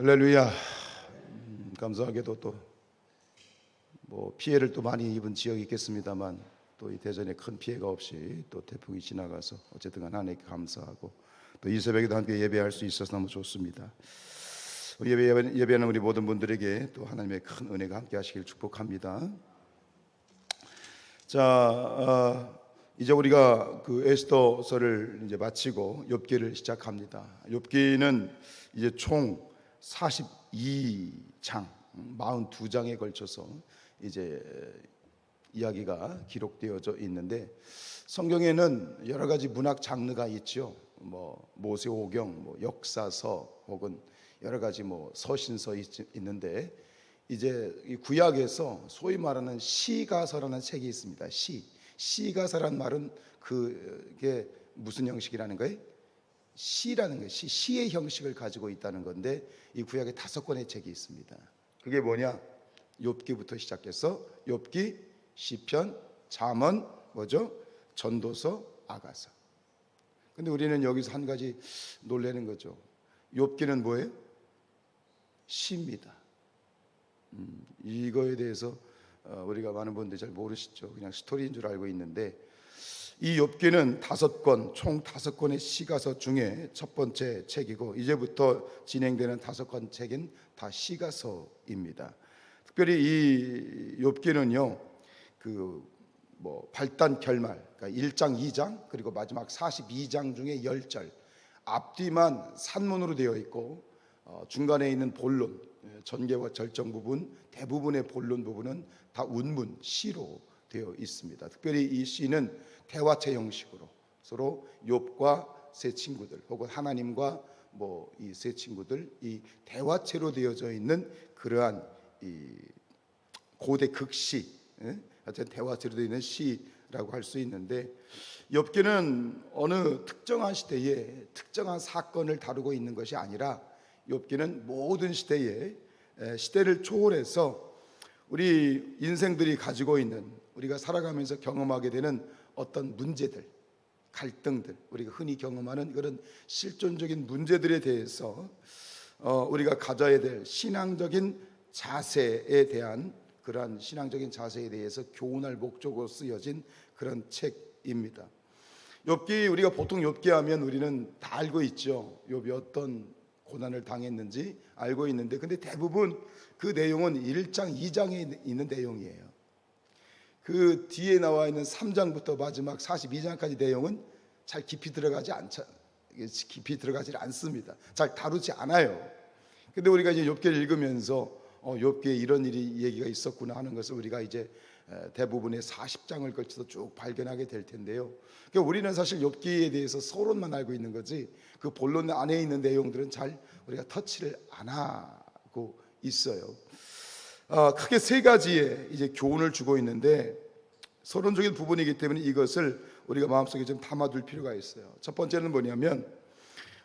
할렐루야. 감사하게도 또 피해를 또 많이 입은 지역이 있겠습니다만 또 이 대전에 큰 피해가 없이 또 태풍이 지나가서 어쨌든 하나님께 감사하고 또 이 새벽에도 함께 예배할 수 있어서 너무 좋습니다. 예배하는 우리 모든 분들에게 또 하나님의 큰 은혜가 함께 하시길 축복합니다. 자, 이제 우리가 그 에스더서를 이제 마치고 욥기를 시작합니다. 욥기는 이제 총 42장, 42장에 걸쳐서 이제 이야기가 기록되어져 있는데, 성경에는 여러 가지 문학 장르가 있죠. 모세오경, 역사서 혹은 여러 가지 서신서 있는데, 이제 이 구약에서 소위 말하는 시가서라는 책이 있습니다. 시가서란 말은 그게 무슨 형식이라는 거예요? 시라는 거예요. 시의 형식을 가지고 있다는 건데, 이 구약에 5권의 책이 있습니다. 그게 뭐냐? 욥기부터 시작해서 욥기, 시편, 잠언, 전도서, 아가서. 근데 우리는 여기서 한 가지 놀라는 거죠. 욥기는 뭐예요? 시입니다. 이거에 대해서 우리가 많은 분들이 잘 모르시죠. 그냥 스토리인 줄 알고 있는데, 이 욥기는 5권, 총 5권의 시가서 중에 첫 번째 책이고, 이제부터 진행되는 5권 책은 다 시가서입니다. 특별히 이 욥기는요, 발단 결말, 그러니까 1장, 2장, 그리고 마지막 42장 중에 10절, 앞뒤만 산문으로 되어 있고, 중간에 있는 본론, 전개와 절정 부분, 대부분의 본론 부분은 다 운문, 시로 되어 있습니다. 특별히 이 시는 대화체 형식으로 서로 욥과 세 친구들 혹은 하나님과 이 세 친구들, 이 대화체로 되어져 있는 그러한 이 고대 극시, 하여튼 대화체로 되어 있는 시라고 할 수 있는데, 욥기는 어느 특정한 시대에 특정한 사건을 다루고 있는 것이 아니라, 욥기는 모든 시대를 초월해서 우리 인생들이 가지고 있는, 우리가 살아가면서 경험하게 되는 어떤 문제들, 갈등들, 우리가 흔히 경험하는 그런 실존적인 문제들에 대해서 우리가 가져야 될 신앙적인 자세에 대한, 그러한 신앙적인 자세에 대해서 교훈할 목적으로 쓰여진 그런 책입니다. 욥기, 우리가 보통 욥기 하면 우리는 다 알고 있죠. 욥이 어떤 고난을 당했는지 알고 있는데, 근데 대부분 그 내용은 1장, 2장에 있는 내용이에요. 그 뒤에 나와 있는 3장부터 마지막 42장까지 내용은 잘 깊이 들어가지 않습니다. 잘 다루지 않아요. 근데 우리가 이제 욥기를 읽으면서 욥기에 이런 일이 얘기가 있었구나 하는 것을 우리가 이제 대부분의 40장을 걸쳐서 쭉 발견하게 될 텐데요. 그러니까 우리는 사실 욥기에 대해서 서론만 알고 있는 거지, 그 본론 안에 있는 내용들은 잘 우리가 터치를 안 하고 있어요. 크게 3가지의 이제 교훈을 주고 있는데, 서론적인 부분이기 때문에 이것을 우리가 마음속에 좀 담아둘 필요가 있어요. 첫 번째는 뭐냐면,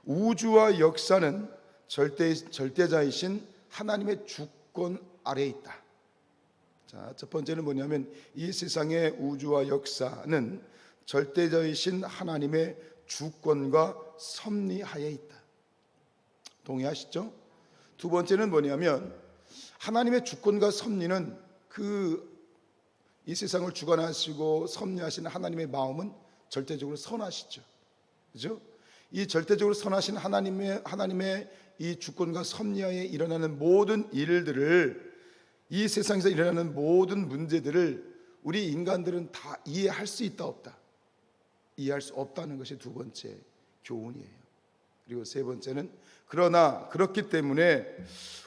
우주와 역사는 절대자이신 하나님의 주권 아래에 있다. 자, 첫 번째는 뭐냐면, 이 세상의 우주와 역사는 절대자이신 하나님의 주권과 섭리하에 있다. 동의하시죠? 두 번째는 뭐냐면, 하나님의 주권과 섭리는 이 세상을 주관하시고 섭리하시는 하나님의 마음은 절대적으로 선하시죠. 그죠? 이 절대적으로 선하신 하나님의 이 주권과 섭리하에 일어나는 모든 일들을, 이 세상에서 일어나는 모든 문제들을 우리 인간들은 다 이해할 수 있다 없다? 이해할 수 없다는 것이 두 번째 교훈이에요. 그리고 세 번째는, 그러나 그렇기 때문에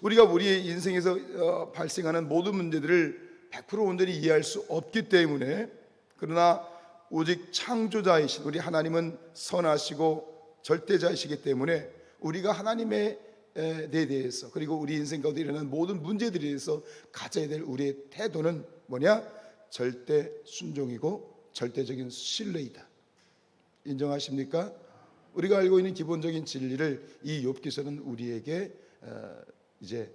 우리가 우리의 인생에서 발생하는 모든 문제들을 100% 온전히 이해할 수 없기 때문에, 그러나 오직 창조자이신 우리 하나님은 선하시고 절대자이시기 때문에 우리가 하나님에 대해서, 그리고 우리 인생 가운데 일어나는 모든 문제들에 대해서 가져야 될 우리의 태도는 뭐냐? 절대 순종이고 절대적인 신뢰이다. 인정하십니까? 우리가 알고 있는 기본적인 진리를 이 욥기서는 우리에게 이제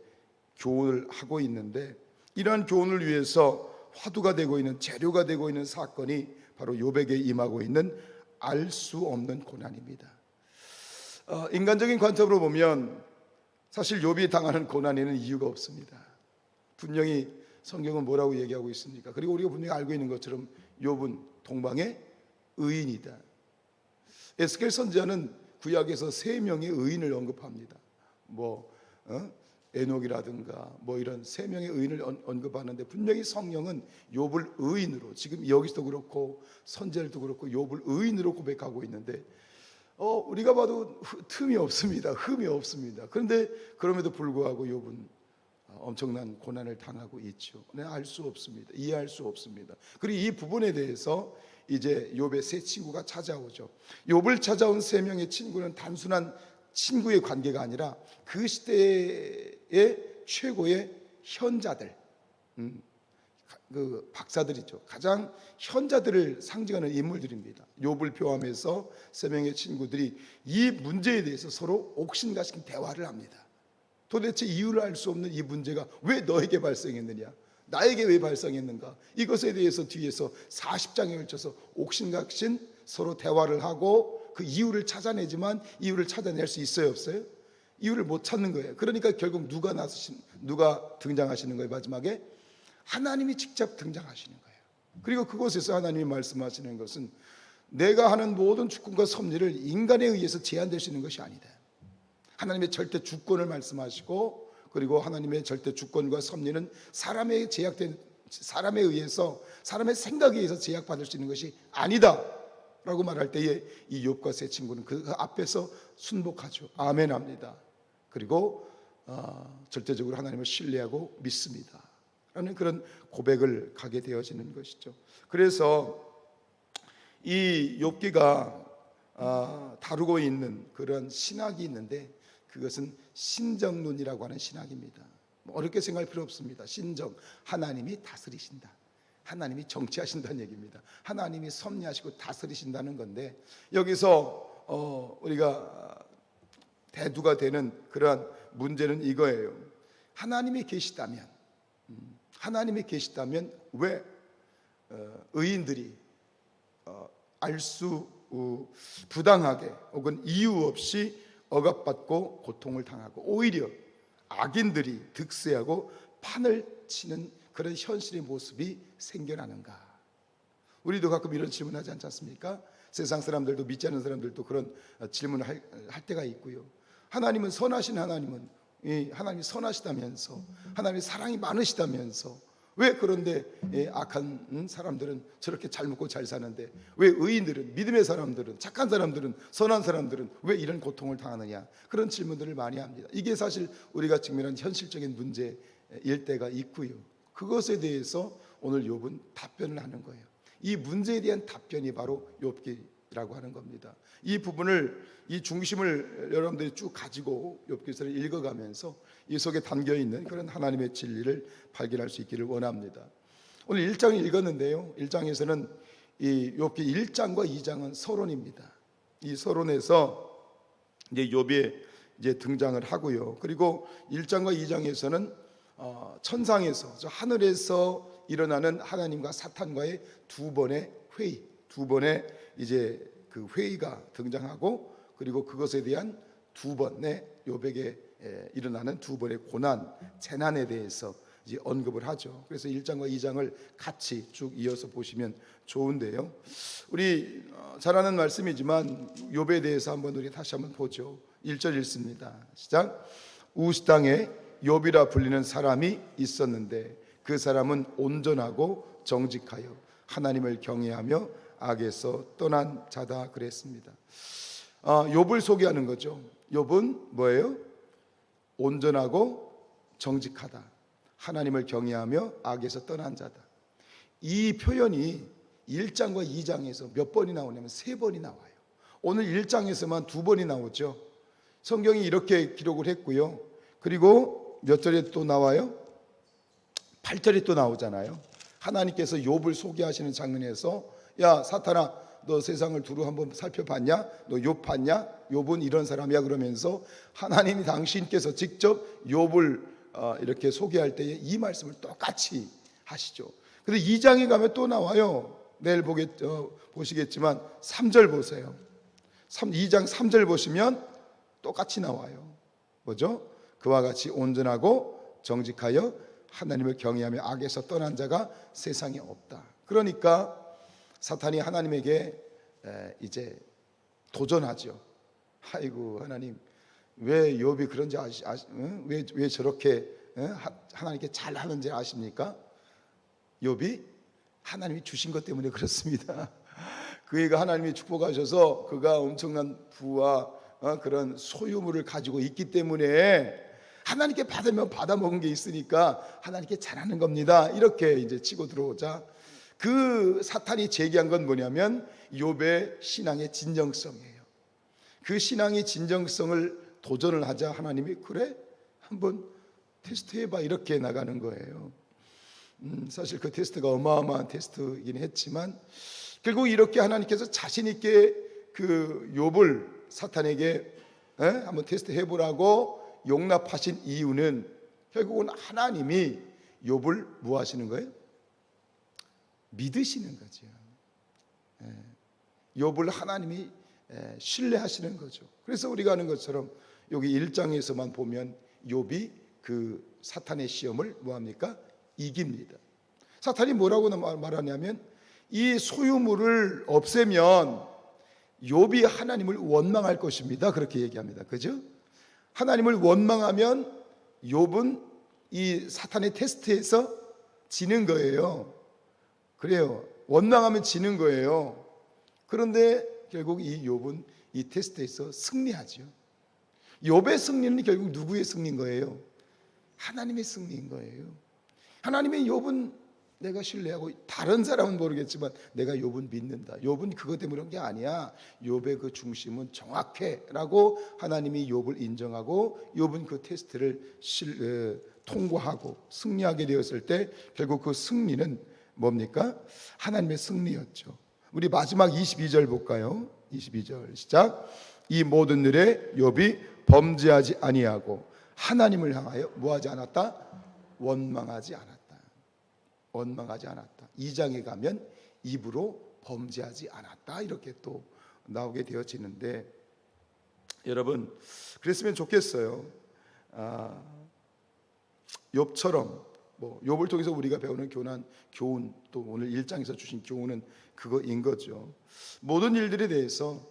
교훈을 하고 있는데, 이러한 교훈을 위해서 화두가 되고 있는, 재료가 되고 있는 사건이 바로 욥에게 임하고 있는 알 수 없는 고난입니다. 인간적인 관점으로 보면 사실 욥이 당하는 고난에는 이유가 없습니다. 분명히 성경은 뭐라고 얘기하고 있습니까? 그리고 우리가 분명히 알고 있는 것처럼 욥은 동방의 의인이다. 에스겔 선지자는 구약에서 3명의 의인을 언급합니다. 에녹이라든가 이런 3명의 의인을 언급하는데, 분명히 성령은 욥을 의인으로, 지금 여기서도 그렇고 선지자들도 그렇고 욥을 의인으로 고백하고 있는데, 우리가 봐도 틈이 없습니다. 흠이 없습니다. 그런데 그럼에도 불구하고 욥은 엄청난 고난을 당하고 있죠. 알 수 없습니다. 이해할 수 없습니다. 그리고 이 부분에 대해서 이제 욥의 세 친구가 찾아오죠. 욥을 찾아온 3명의 친구는 단순한 친구의 관계가 아니라 그 시대의 최고의 현자들, 그 박사들이죠. 가장 현자들을 상징하는 인물들입니다. 욥을 포함해서 3명의 친구들이 이 문제에 대해서 서로 옥신각신 대화를 합니다. 도대체 이유를 알 수 없는 이 문제가 왜 너에게 발생했느냐, 나에게 왜 발생했는가, 이것에 대해서 뒤에서 40장에 걸쳐서 옥신각신 서로 대화를 하고 그 이유를 찾아내지만, 이유를 찾아낼 수 있어요, 없어요? 이유를 못 찾는 거예요. 그러니까 결국 누가 등장하시는 거예요? 마지막에 하나님이 직접 등장하시는 거예요. 그리고 그곳에서 하나님이 말씀하시는 것은 내가 하는 모든 주권과 섭리를 인간에 의해서 제한될 수 있는 것이 아니다. 하나님의 절대 주권을 말씀하시고, 그리고 하나님의 절대 주권과 섭리는 사람에 의해서, 사람의 생각에 의해서 제약받을 수 있는 것이 아니다 라고 말할 때에 이 욥과 세 친구는 그 앞에서 순복하죠. 아멘 합니다. 그리고 절대적으로 하나님을 신뢰하고 믿습니다 라는 그런 고백을 가게 되어지는 것이죠. 그래서 이 욥기가 다루고 있는 그런 신학이 있는데, 그것은 신정론이라고 하는 신학입니다. 어렵게 생각할 필요 없습니다. 신정, 하나님이 다스리신다, 하나님이 정치하신다는 얘기입니다. 하나님이 섭리하시고 다스리신다는 건데, 여기서 우리가 대두가 되는 그러한 문제는 이거예요. 하나님이 계시다면 왜 의인들이 알수 부당하게 혹은 이유 없이 억압받고 고통을 당하고, 오히려 악인들이 득세하고 판을 치는 그런 현실의 모습이 생겨나는가? 우리도 가끔 이런 질문하지 않지 않습니까? 세상 사람들도, 믿지 않는 사람들도 그런 질문을 할 때가 있고요. 하나님은 선하신 하나님이 선하시다면서, 하나님이 사랑이 많으시다면서, 왜 그런데 악한 사람들은 저렇게 잘 먹고 잘 사는데, 왜 의인들은, 믿음의 사람들은, 착한 사람들은, 선한 사람들은 왜 이런 고통을 당하느냐? 그런 질문들을 많이 합니다. 이게 사실 우리가 직면한 현실적인 문제일 때가 있고요. 그것에 대해서 오늘 욥은 답변을 하는 거예요. 이 문제에 대한 답변이 바로 욥기라고 하는 겁니다. 이 부분을, 이 중심을 여러분들이 쭉 가지고 욥기서를 읽어가면서 이 속에 담겨있는 그런 하나님의 진리를 발견할 수 있기를 원합니다. 오늘 1장을 읽었는데요, 1장에서는 이 욥기 1장과 2장은 서론입니다. 이 서론에서 이제 욥이 이제 등장을 하고요. 그리고 1장과 2장에서는 천상에서, 저 하늘에서 일어나는 하나님과 사탄과의 두 번의 이제 그 회의가 등장하고, 그리고 그것에 대한 두 번의 욥에게 일어나는 두 번의 고난, 재난에 대해서 이제 언급을 하죠. 그래서 1장과 2장을 같이 쭉 이어서 보시면 좋은데요. 우리 잘 아는 말씀이지만 욥에 대해서 우리 다시 한번 보죠. 1절 읽습니다. 시작. 우스 땅에 욥이라 불리는 사람이 있었는데 그 사람은 온전하고 정직하여 하나님을 경외하며 악에서 떠난 자다 그랬습니다. 욥을 소개하는 거죠. 욥은 뭐예요? 온전하고 정직하다, 하나님을 경외하며 악에서 떠난 자다. 이 표현이 1장과 2장에서 몇 번이 나오냐면 3번이 나와요. 오늘 1장에서만 2번이 나오죠. 성경이 이렇게 기록을 했고요. 그리고 몇 절에 또 나와요? 8절에 또 나오잖아요. 하나님께서 욥을 소개하시는 장면에서, 야 사탄아, 너 세상을 두루 한번 살펴봤냐? 너 욥 봤냐? 욥은 이런 사람이야. 그러면서 하나님이 당신께서 직접 욥을 이렇게 소개할 때에 이 말씀을 똑같이 하시죠. 그런데 2장에 가면 또 나와요. 내일 보시겠지만 3절 보세요. 2장 3절 보시면 똑같이 나와요. 뭐죠? 그와 같이 온전하고 정직하여 하나님을 경외하며 악에서 떠난 자가 세상에 없다. 그러니까 사탄이 하나님에게 이제 도전하죠. 아이고 하나님, 왜 욥이 그런지 왜 저렇게 하나님께 잘하는지 아십니까? 욥이 하나님이 주신 것 때문에 그렇습니다. 그가 하나님이 축복하셔서 그가 엄청난 부와 그런 소유물을 가지고 있기 때문에 하나님께 받으면 받아먹은 게 있으니까 하나님께 잘하는 겁니다. 이렇게 이제 치고 들어오자 그 사탄이 제기한 건 뭐냐면 욥의 신앙의 진정성이에요. 그 신앙의 진정성을 도전을 하자 하나님이 그래? 한번 테스트해봐 이렇게 나가는 거예요. 사실 그 테스트가 어마어마한 테스트이긴 했지만 결국 이렇게 하나님께서 자신 있게 그 욥을 사탄에게 한번 테스트 해보라고 용납하신 이유는 결국은 하나님이 욥을 뭐 하시는 거예요? 믿으시는 거죠. 욥을 하나님이 신뢰하시는 거죠. 그래서 우리가 아는 것처럼 여기 1장에서만 보면 욥이 그 사탄의 시험을 뭐합니까? 이깁니다. 사탄이 뭐라고 말하냐면 이 소유물을 없애면 욥이 하나님을 원망할 것입니다. 그렇게 얘기합니다. 그죠? 하나님을 원망하면 욥은 이 사탄의 테스트에서 지는 거예요. 그래요. 원망하면 지는 거예요. 그런데 결국 이 욥은 이 테스트에서 승리하죠. 욥의 승리는 결국 누구의 승리인 거예요? 하나님의 승리인 거예요. 하나님의 욥은 내가 신뢰하고 다른 사람은 모르겠지만 내가 욥은 믿는다. 욥은 그것 때문에 그런 게 아니야. 욥의 그 중심은 정확해라고 하나님이 욥을 인정하고 욥은 그 테스트를 통과하고 승리하게 되었을 때 결국 그 승리는 뭡니까? 하나님의 승리였죠. 우리 마지막 22절 볼까요? 22절 시작. 이 모든 일에 욥이 범죄하지 아니하고 하나님을 향하여 뭐하지 않았다? 원망하지 않았다. 원망하지 않았다. 2장에 가면 입으로 범죄하지 않았다. 이렇게 또 나오게 되어지는데 여러분 그랬으면 좋겠어요. 욥처럼 뭐 욥을 통해서 우리가 배우는 교훈 또 오늘 1장에서 주신 교훈은 그거인 거죠. 모든 일들에 대해서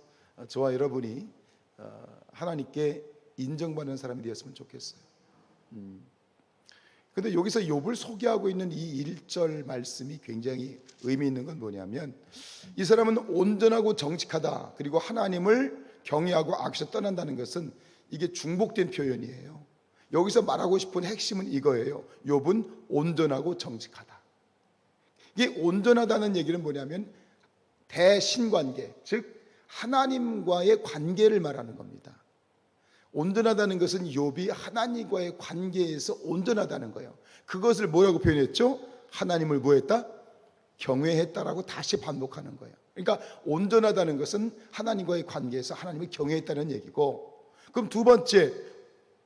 저와 여러분이 하나님께 인정받는 사람이 되었으면 좋겠어요. 근데 여기서 욥을 소개하고 있는 이 1절 말씀이 굉장히 의미 있는 건 뭐냐면 이 사람은 온전하고 정직하다 그리고 하나님을 경외하고 악에서 떠난다는 것은 이게 중복된 표현이에요. 여기서 말하고 싶은 핵심은 이거예요. 욥은 온전하고 정직하다. 이게 온전하다는 얘기는 뭐냐면 대신관계, 즉 하나님과의 관계를 말하는 겁니다. 온전하다는 것은 욥이 하나님과의 관계에서 온전하다는 거예요. 그것을 뭐라고 표현했죠? 하나님을 뭐했다? 경외했다라고 다시 반복하는 거예요. 그러니까 온전하다는 것은 하나님과의 관계에서 하나님을 경외했다는 얘기고, 그럼 두 번째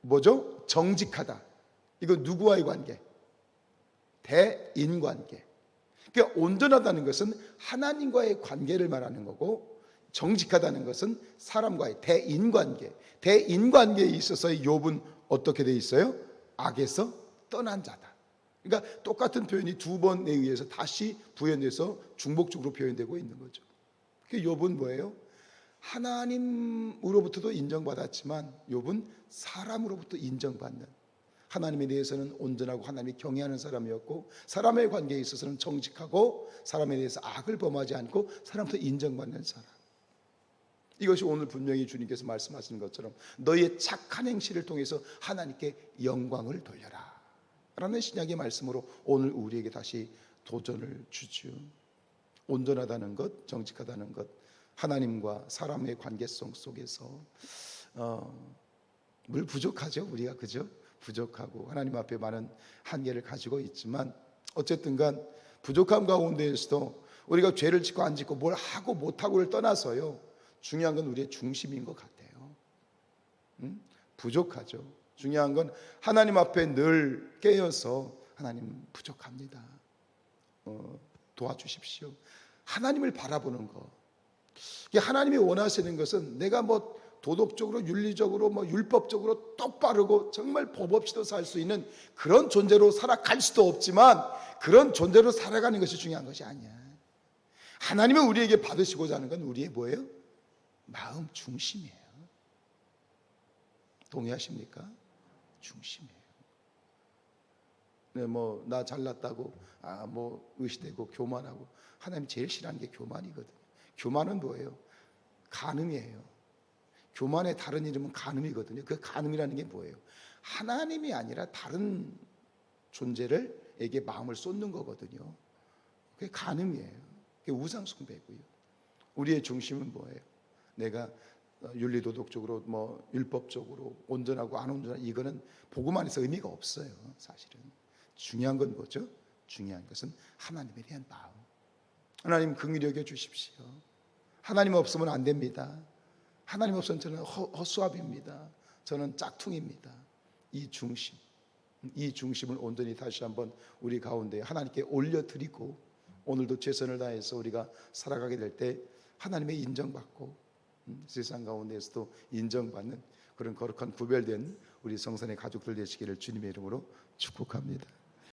뭐죠? 정직하다. 이거 누구와의 관계? 대인관계. 그러니까 온전하다는 것은 하나님과의 관계를 말하는 거고, 정직하다는 것은 사람과의 대인관계. 대인관계에 있어서 욥은 어떻게 돼 있어요? 악에서 떠난 자다. 그러니까 똑같은 표현이 두 번에 의해서 다시 부연돼서 중복적으로 표현되고 있는 거죠. 욥은 뭐예요? 하나님으로부터도 인정받았지만 욥은 사람으로부터 인정받는, 하나님에 대해서는 온전하고 하나님이 경외하는 사람이었고, 사람의 관계에 있어서는 정직하고 사람에 대해서 악을 범하지 않고 사람부터 인정받는 사람. 이것이 오늘 분명히 주님께서 말씀하시는 것처럼 너희의 착한 행실을 통해서 하나님께 영광을 돌려라 라는 신약의 말씀으로 오늘 우리에게 다시 도전을 주죠. 온전하다는 것, 정직하다는 것, 하나님과 사람의 관계성 속에서 늘 부족하죠. 우리가 그죠? 부족하고 하나님 앞에 많은 한계를 가지고 있지만 어쨌든 간 부족함 가운데에서도 우리가 죄를 짓고 안 짓고 뭘 하고 못하고를 떠나서요, 중요한 건 우리의 중심인 것 같아요. 부족하죠. 중요한 건 하나님 앞에 늘 깨어서 하나님 부족합니다. 도와주십시오. 하나님을 바라보는 것. 하나님이 원하시는 것은 내가 뭐 도덕적으로 윤리적으로 율법적으로 똑바르고 정말 법 없이도 살 수 있는 그런 존재로 살아갈 수도 없지만 그런 존재로 살아가는 것이 중요한 것이 아니야. 하나님은 우리에게 받으시고자 하는 건 우리의 뭐예요? 마음 중심이에요. 동의하십니까? 중심이에요. 네, 나 잘났다고 의시되고 교만하고, 하나님 제일 싫어하는 게 교만이거든요. 교만은 뭐예요? 간음이에요. 교만의 다른 이름은 간음이거든요. 그 간음이라는 게 뭐예요? 하나님이 아니라 다른 존재에게 마음을 쏟는 거거든요. 그게 간음이에요. 그게 우상 숭배고요. 우리의 중심은 뭐예요? 내가 윤리도덕적으로 율법적으로 온전하고 안 온전하고, 이거는 복음 안에서 의미가 없어요. 사실은 중요한 건 뭐죠? 중요한 것은 하나님에 대한 마음. 하나님 긍휼히 여겨 주십시오. 하나님 없으면 안 됩니다. 하나님 없으면 저는 허수아비입니다. 저는 짝퉁입니다. 이 중심을 온전히 다시 한번 우리 가운데 하나님께 올려드리고, 오늘도 최선을 다해서 우리가 살아가게 될 때 하나님의 인정받고 세상 가운데에서도 인정받는 그런 거룩한 구별된 우리 성산의 가족들 되시기를 주님의 이름으로 축복합니다.